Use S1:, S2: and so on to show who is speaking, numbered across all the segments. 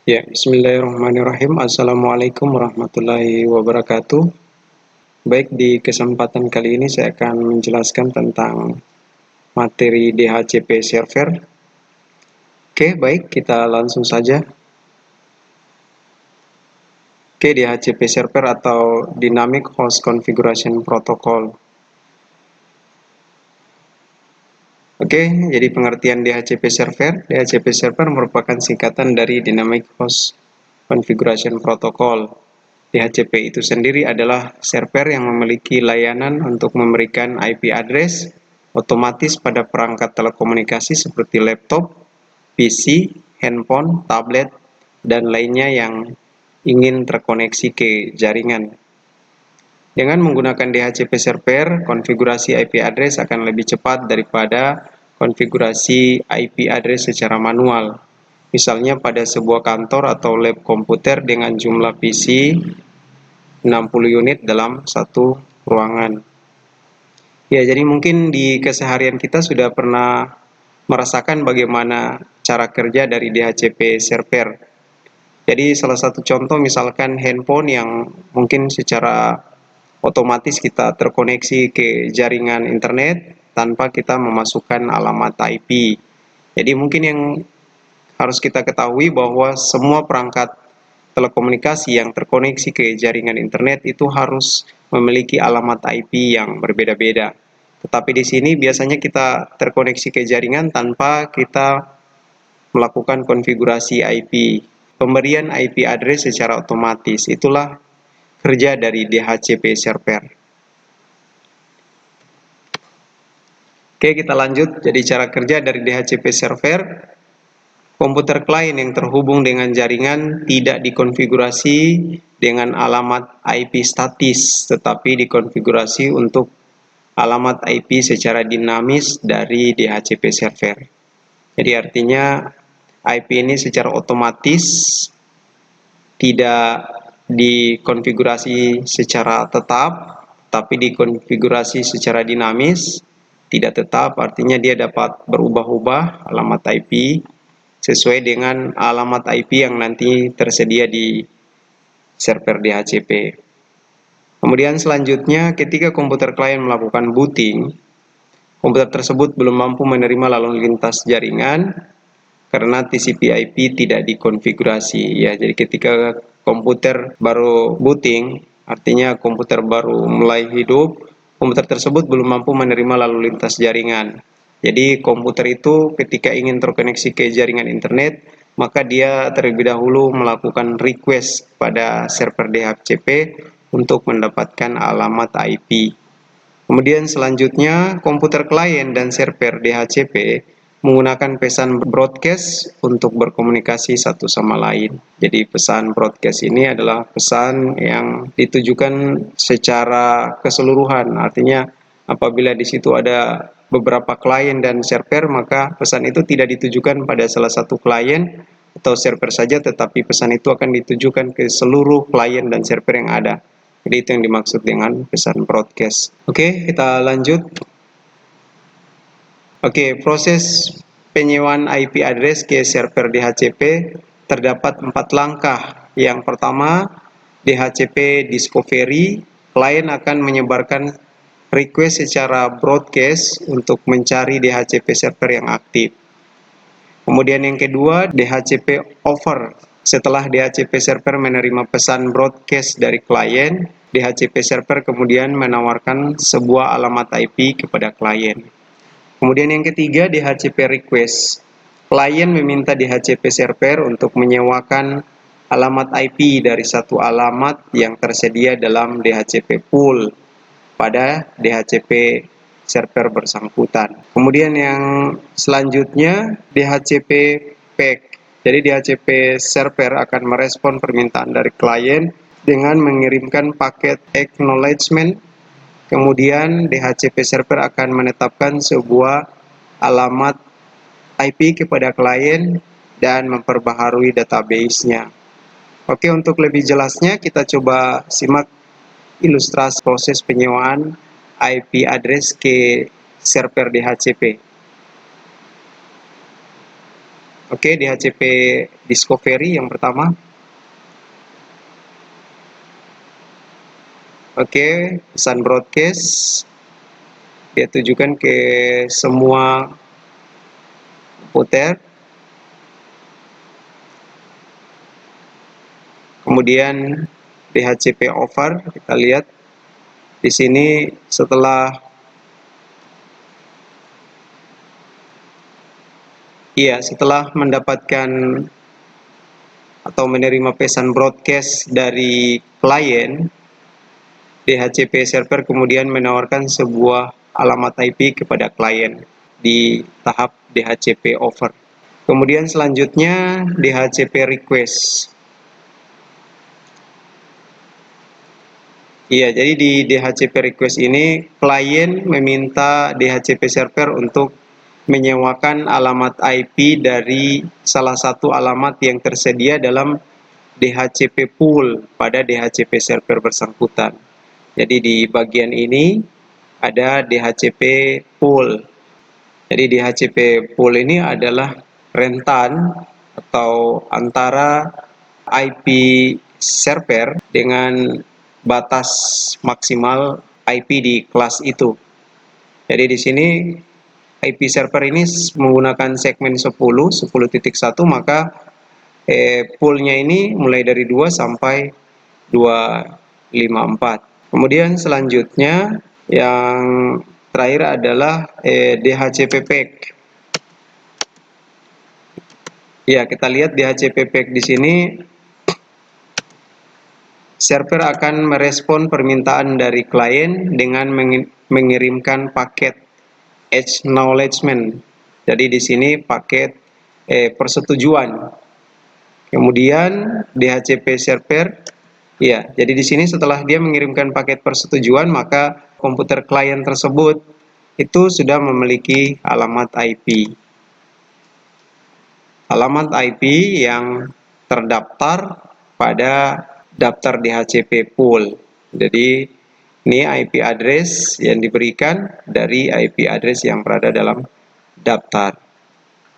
S1: Ya, bismillahirrahmanirrahim. Assalamualaikum warahmatullahi wabarakatuh. Baik, di kesempatan kali ini saya akan menjelaskan tentang materi DHCP server. Oke, baik, kita langsung saja. Oke, DHCP server atau Dynamic Host Configuration Protocol. Oke, jadi pengertian DHCP server. DHCP server merupakan singkatan dari Dynamic Host Configuration Protocol. DHCP itu sendiri adalah server yang memiliki layanan untuk memberikan IP address otomatis pada perangkat telekomunikasi seperti laptop, PC, handphone, tablet, dan lainnya yang ingin terkoneksi ke jaringan. Dengan menggunakan DHCP server, konfigurasi IP address akan lebih cepat daripada konfigurasi IP address secara manual. Misalnya pada sebuah kantor atau lab komputer dengan jumlah PC 60 unit dalam satu ruangan. Ya, jadi mungkin di keseharian kita sudah pernah merasakan bagaimana cara kerja dari DHCP server. Jadi salah satu contoh misalkan handphone yang mungkin secara otomatis kita terkoneksi ke jaringan internet tanpa kita memasukkan alamat IP. Jadi mungkin yang harus kita ketahui bahwa semua perangkat telekomunikasi yang terkoneksi ke jaringan internet itu harus memiliki alamat IP yang berbeda-beda. Tetapi di sini biasanya kita terkoneksi ke jaringan tanpa kita melakukan konfigurasi IP. Pemberian IP address secara otomatis, itulah kerja dari DHCP server. Oke, kita lanjut. Jadi cara kerja dari DHCP server, komputer klien yang terhubung dengan jaringan tidak dikonfigurasi dengan alamat IP statis, tetapi dikonfigurasi untuk alamat IP secara dinamis dari DHCP server. Jadi artinya IP ini secara otomatis tidak dikonfigurasi secara tetap, tapi dikonfigurasi secara dinamis. Tidak tetap artinya dia dapat berubah-ubah alamat IP sesuai dengan alamat IP yang nanti tersedia di server DHCP. Kemudian selanjutnya ketika komputer klien melakukan booting, komputer tersebut belum mampu menerima lalu lintas jaringan karena TCP/IP tidak dikonfigurasi. Ya, jadi ketika komputer baru booting, artinya komputer baru mulai hidup, komputer tersebut belum mampu menerima lalu lintas jaringan. Jadi komputer itu ketika ingin terkoneksi ke jaringan internet, maka dia terlebih dahulu melakukan request pada server DHCP untuk mendapatkan alamat IP. Kemudian selanjutnya komputer klien dan server DHCP menggunakan pesan broadcast untuk berkomunikasi satu sama lain. Jadi pesan broadcast ini adalah pesan yang ditujukan secara keseluruhan. Artinya apabila di situ ada beberapa klien dan server, maka pesan itu tidak ditujukan pada salah satu klien atau server saja, tetapi pesan itu akan ditujukan ke seluruh klien dan server yang ada. Jadi itu yang dimaksud dengan pesan broadcast. Oke, kita lanjut. Oke, proses penyewaan IP address ke server DHCP terdapat 4 langkah. Yang pertama, DHCP discovery, klien akan menyebarkan request secara broadcast untuk mencari DHCP server yang aktif. Kemudian yang kedua, DHCP offer. Setelah DHCP server menerima pesan broadcast dari klien, DHCP server kemudian menawarkan sebuah alamat IP kepada klien. Kemudian yang ketiga, DHCP request. Klien meminta DHCP server untuk menyewakan alamat IP dari satu alamat yang tersedia dalam DHCP pool pada DHCP server bersangkutan. Kemudian yang selanjutnya DHCP pack. Jadi DHCP server akan merespon permintaan dari klien dengan mengirimkan paket acknowledgement. Kemudian DHCP server akan menetapkan sebuah alamat IP kepada klien dan memperbaharui database-nya. Oke, untuk lebih jelasnya kita coba simak ilustrasi proses penyewaan IP address ke server DHCP. Oke, DHCP discovery yang pertama. Oke, pesan broadcast dia tujukan ke semua komputer. Kemudian DHCP over, kita lihat di sini setelah mendapatkan atau menerima pesan broadcast dari klien, DHCP server kemudian menawarkan sebuah alamat IP kepada klien di tahap DHCP over. Kemudian selanjutnya DHCP request. Iya, jadi di DHCP request ini klien meminta DHCP server untuk menyewakan alamat IP dari salah satu alamat yang tersedia dalam DHCP pool pada DHCP server bersangkutan. Jadi di bagian ini ada DHCP pool. Jadi DHCP pool ini adalah rentan atau antara IP server dengan batas maksimal IP di kelas itu. Jadi di sini IP server ini menggunakan segmen 10.1, maka poolnya ini mulai dari 2 sampai 254. Kemudian selanjutnya yang terakhir adalah DHCP pack. Ya, kita lihat DHCP pack di sini server akan merespon permintaan dari klien dengan mengirimkan paket acknowledgement. Jadi di sini paket persetujuan. Kemudian DHCP server, ya, jadi di sini setelah dia mengirimkan paket persetujuan, maka komputer klien tersebut itu sudah memiliki alamat IP. Alamat IP yang terdaftar pada daftar DHCP pool. Jadi ini IP address yang diberikan dari IP address yang berada dalam daftar.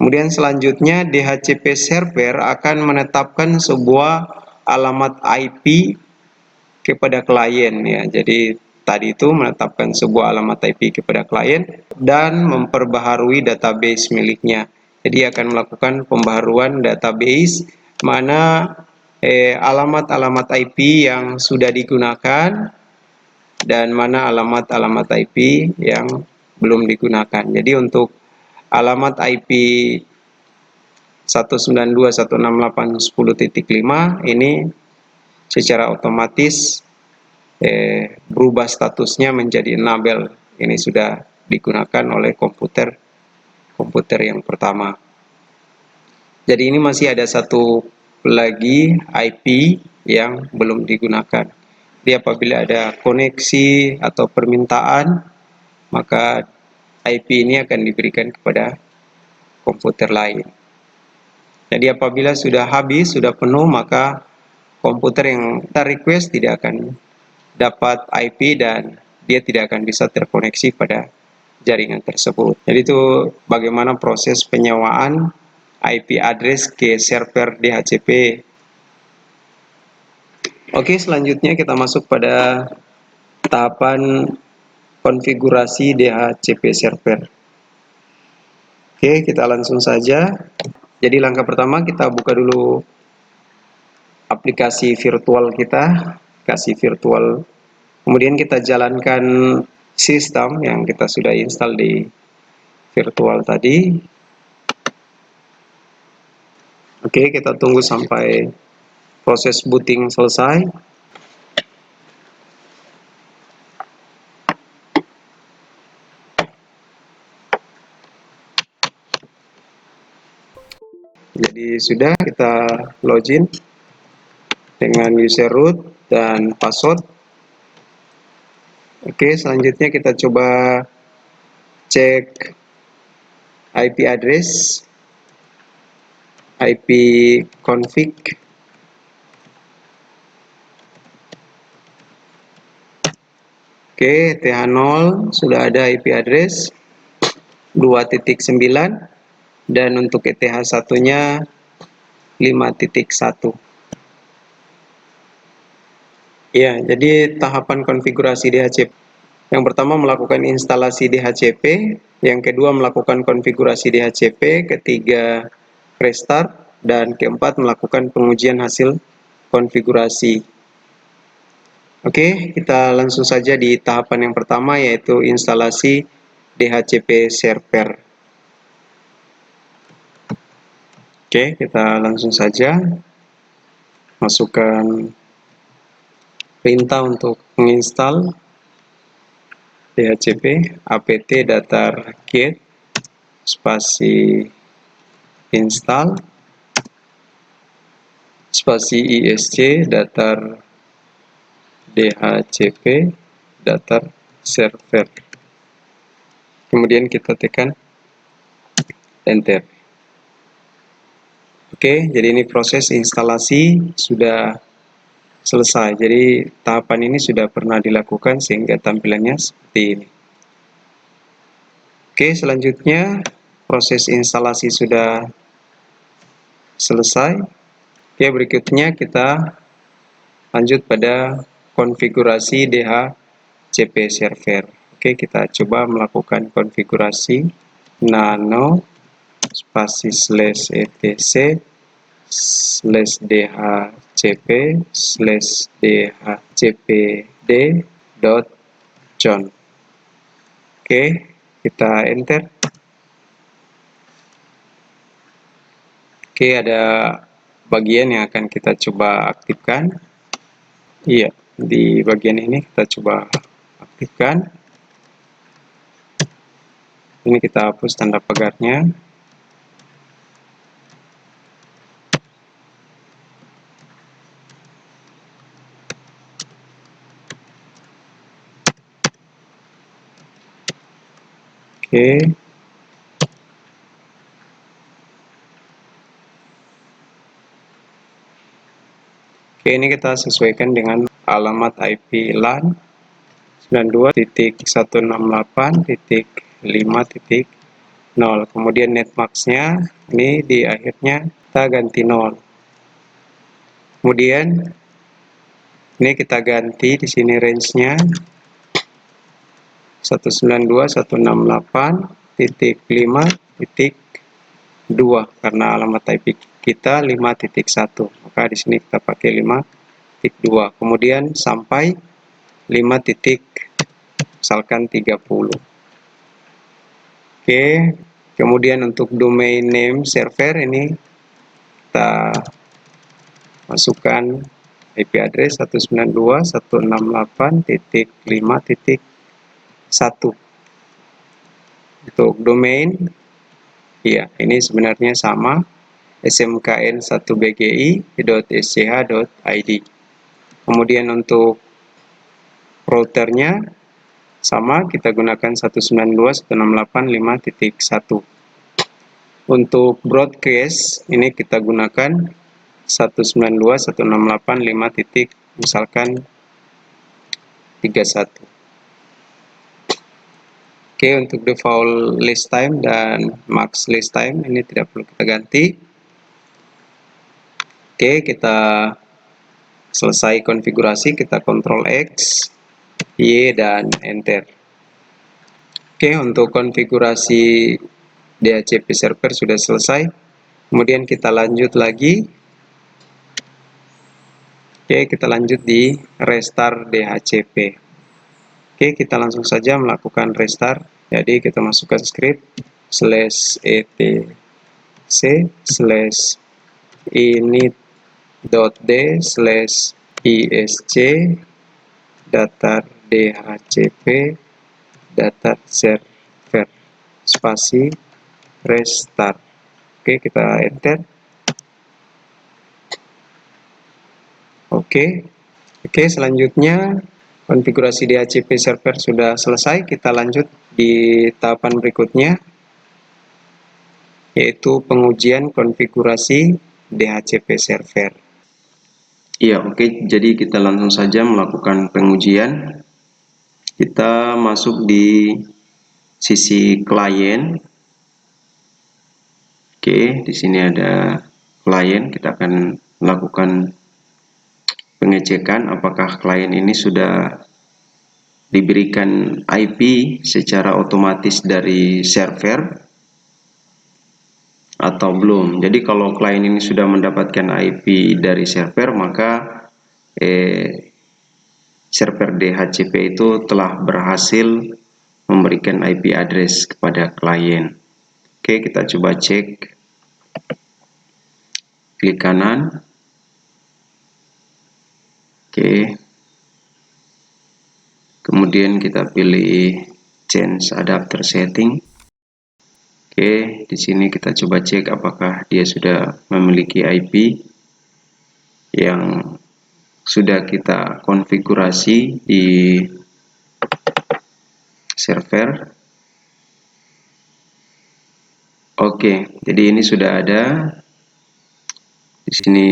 S1: Kemudian selanjutnya DHCP server akan menetapkan sebuah alamat IP kepada klien ya. Jadi tadi itu menetapkan sebuah alamat IP kepada klien dan memperbaharui database miliknya. Jadi akan melakukan pembaharuan database mana alamat-alamat IP yang sudah digunakan dan mana alamat-alamat IP yang belum digunakan. Jadi untuk alamat IP 192.168.10.5 ini secara otomatis berubah statusnya menjadi enable. Ini sudah digunakan oleh komputer yang pertama. Jadi ini masih ada satu lagi IP yang belum digunakan. Jadi apabila ada koneksi atau permintaan, maka IP ini akan diberikan kepada komputer lain. Jadi apabila sudah habis, sudah penuh, maka komputer yang kita request tidak akan dapat IP dan dia tidak akan bisa terkoneksi pada jaringan tersebut. Jadi itu bagaimana proses penyewaan IP address ke server DHCP. Oke, selanjutnya kita masuk pada tahapan konfigurasi DHCP server. Oke, kita langsung saja. Jadi langkah pertama kita buka dulu aplikasi virtual kita, aplikasi virtual. Kemudian kita jalankan sistem yang kita sudah install di virtual tadi. Oke, kita tunggu sampai proses booting selesai. Jadi sudah kita login dengan user root dan password. Oke, selanjutnya kita coba cek IP address, IP config. Oke, TH0 sudah ada IP address 2.9 dan untuk ETH1-nya 5.1. Ya, jadi tahapan konfigurasi DHCP. Yang pertama melakukan instalasi DHCP, yang kedua melakukan konfigurasi DHCP, ketiga restart, dan keempat melakukan pengujian hasil konfigurasi. Oke, kita langsung saja di tahapan yang pertama, yaitu instalasi DHCP server. Oke, kita langsung saja masukkan perintah untuk menginstal DHCP apt datar get spasi install spasi isc datar DHCP datar server. Kemudian kita tekan enter. Oke, jadi ini proses instalasi sudah selesai. Jadi tahapan ini sudah pernah dilakukan sehingga tampilannya seperti ini. Oke, selanjutnya proses instalasi sudah selesai. Oke, berikutnya kita lanjut pada konfigurasi DHCP server. Oke, kita coba melakukan konfigurasi nano spasi /etc /dhcp /dhcpd.john. Oke, kita enter. Oke, ada bagian yang akan kita coba aktifkan. Iya, di bagian ini kita coba aktifkan. Ini kita hapus tanda pagarnya. Oke. Oke, ini kita sesuaikan dengan alamat IP LAN 92.168.5.0. Kemudian netmasknya ini di akhirnya kita ganti 0. Kemudian ini kita ganti di sini range-nya 192.168.5.2 karena alamat IP kita 5.1. Maka di sini kita pakai 5.2. Kemudian sampai 5. Misalkan 30. Oke, kemudian untuk domain name server ini kita masukkan IP address 192.168.5.1. Untuk domain, ya ini sebenarnya sama, smkn1bgi.sch.id. Kemudian untuk routernya sama, kita gunakan 192.168.5.1. Untuk broadcast ini kita gunakan 192.168.5. Misalkan 31. Oke, untuk default list time dan max list time ini tidak perlu kita ganti. Oke, kita selesai konfigurasi, kita Ctrl X, Y, dan enter. Oke, untuk konfigurasi DHCP server sudah selesai. Kemudian kita lanjut lagi. Oke, kita lanjut di restart DHCP. Oke, kita langsung saja melakukan restart. Jadi kita masukkan script /etc/init.d/isc datar dhcp datar server spasi restart. Oke, kita enter. Oke, selanjutnya konfigurasi DHCP server sudah selesai. Kita lanjut di tahapan berikutnya, yaitu pengujian konfigurasi DHCP server. Iya, oke. Jadi kita langsung saja melakukan pengujian. Kita masuk di sisi klien. Oke, di sini ada klien. Kita akan melakukan pengecekan apakah klien ini sudah diberikan IP secara otomatis dari server atau belum. Jadi kalau klien ini sudah mendapatkan IP dari server, maka server DHCP itu telah berhasil memberikan IP address kepada klien. Oke, kita coba cek. Klik kanan. Oke. Kemudian kita pilih change adapter setting. Oke, di sini kita coba cek apakah dia sudah memiliki IP yang sudah kita konfigurasi di server. Oke, jadi ini sudah ada. Di sini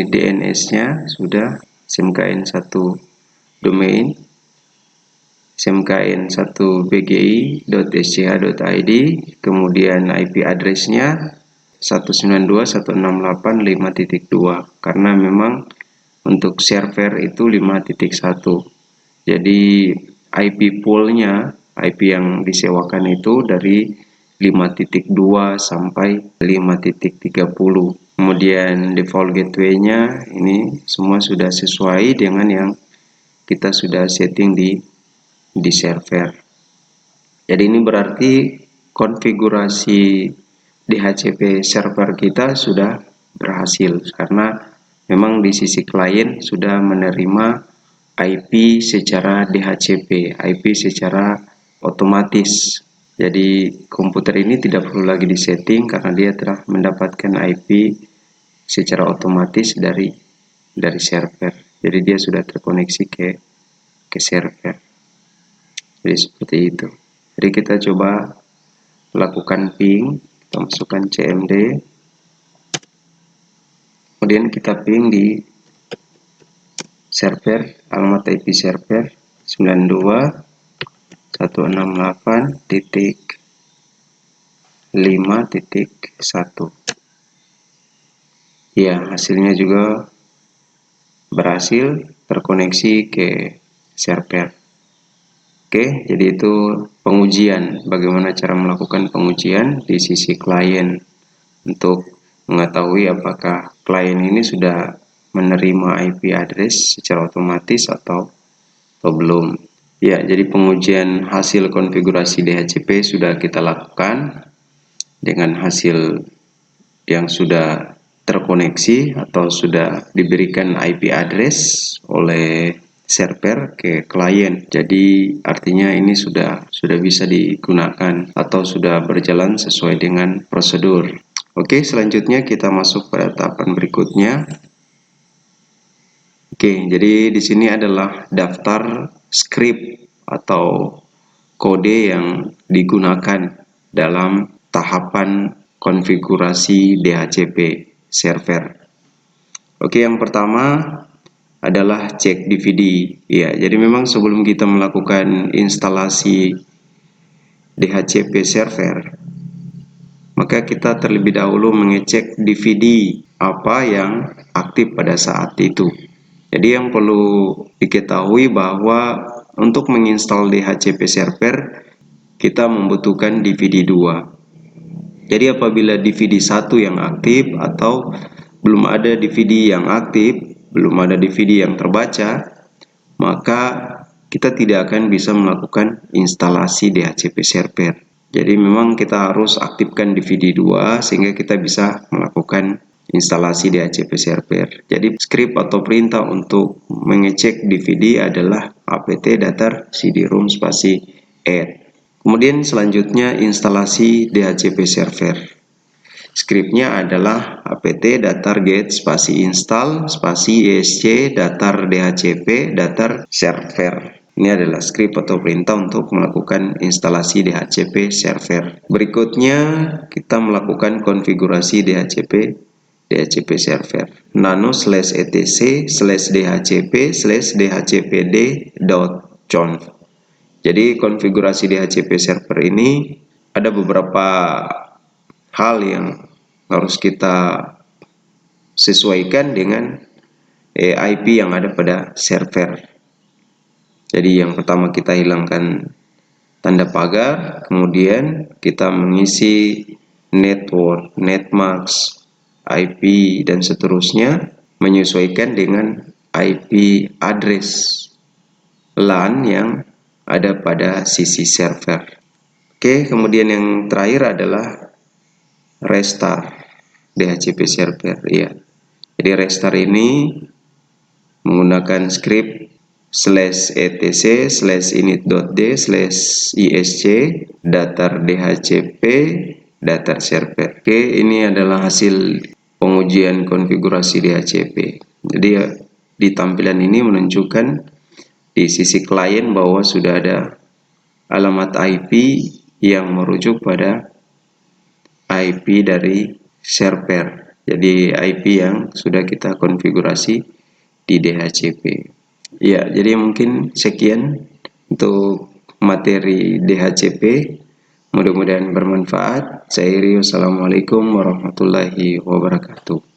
S1: DNS-nya sudah smkn1 domain, smkn1bgi.sch.id, kemudian IP address-nya 192.168.5.2, karena memang untuk server itu 5.1. Jadi IP pool-nya, IP yang disewakan itu dari 5.2 sampai 5.30. Kemudian default gateway-nya ini semua sudah sesuai dengan yang kita sudah setting di server. Jadi ini berarti konfigurasi DHCP server kita sudah berhasil, karena memang di sisi klien sudah menerima IP secara DHCP, IP secara otomatis. Jadi komputer ini tidak perlu lagi disetting karena dia telah mendapatkan IP secara otomatis dari server. Jadi dia sudah terkoneksi ke server. Jadi seperti itu. Jadi kita coba lakukan ping, kita masukkan cmd, kemudian kita ping di server, alamat IP server 92.168.5.1. Ya, hasilnya juga berhasil terkoneksi ke server. Oke, jadi itu pengujian, bagaimana cara melakukan pengujian di sisi klien untuk mengetahui apakah klien ini sudah menerima IP address secara otomatis atau belum. Ya, jadi pengujian hasil konfigurasi DHCP sudah kita lakukan dengan hasil yang sudah terkoneksi atau sudah diberikan IP address oleh server ke klien. Jadi artinya ini sudah bisa digunakan atau sudah berjalan sesuai dengan prosedur. Oke, selanjutnya kita masuk pada tahapan berikutnya. Oke, jadi di sini adalah daftar script atau kode yang digunakan dalam tahapan konfigurasi DHCP server. Oke, yang pertama adalah cek DVD. Ya, jadi memang sebelum kita melakukan instalasi DHCP server, maka kita terlebih dahulu mengecek DVD apa yang aktif pada saat itu. Jadi yang perlu diketahui bahwa untuk menginstal DHCP server kita membutuhkan DVD 2. Jadi apabila DVD 1 yang aktif atau belum ada DVD yang aktif, belum ada DVD yang terbaca, maka kita tidak akan bisa melakukan instalasi DHCP server. Jadi memang kita harus aktifkan DVD 2 sehingga kita bisa melakukan instalasi DHCP server. Jadi script atau perintah untuk mengecek DVD adalah apt datar cd-rom spasi add. Kemudian selanjutnya instalasi DHCP server. Scriptnya adalah apt datar get spasi install spasi esc datar dhcp datar server. Ini adalah script atau perintah untuk melakukan instalasi DHCP server. Berikutnya kita melakukan konfigurasi DHCP server. nano /etc/dhcp/dhcpd.conf. Jadi konfigurasi DHCP server ini ada beberapa hal yang harus kita sesuaikan dengan IP yang ada pada server. Jadi yang pertama kita hilangkan tanda pagar, kemudian kita mengisi network, netmask, IP, dan seterusnya menyesuaikan dengan IP address LAN yang ada pada sisi server. Oke, kemudian yang terakhir adalah restart DHCP server. Ya, jadi restart ini menggunakan script /etc/init.d/isc datar dhcp datar server. Oke, ini adalah hasil pengujian konfigurasi DHCP. Jadi di tampilan ini menunjukkan di sisi klien bahwa sudah ada alamat IP yang merujuk pada IP dari server. Jadi IP yang sudah kita konfigurasi di DHCP. Ya, jadi mungkin sekian untuk materi DHCP. Mudah-mudahan bermanfaat. Saya Iri, wassalamualaikum warahmatullahi wabarakatuh.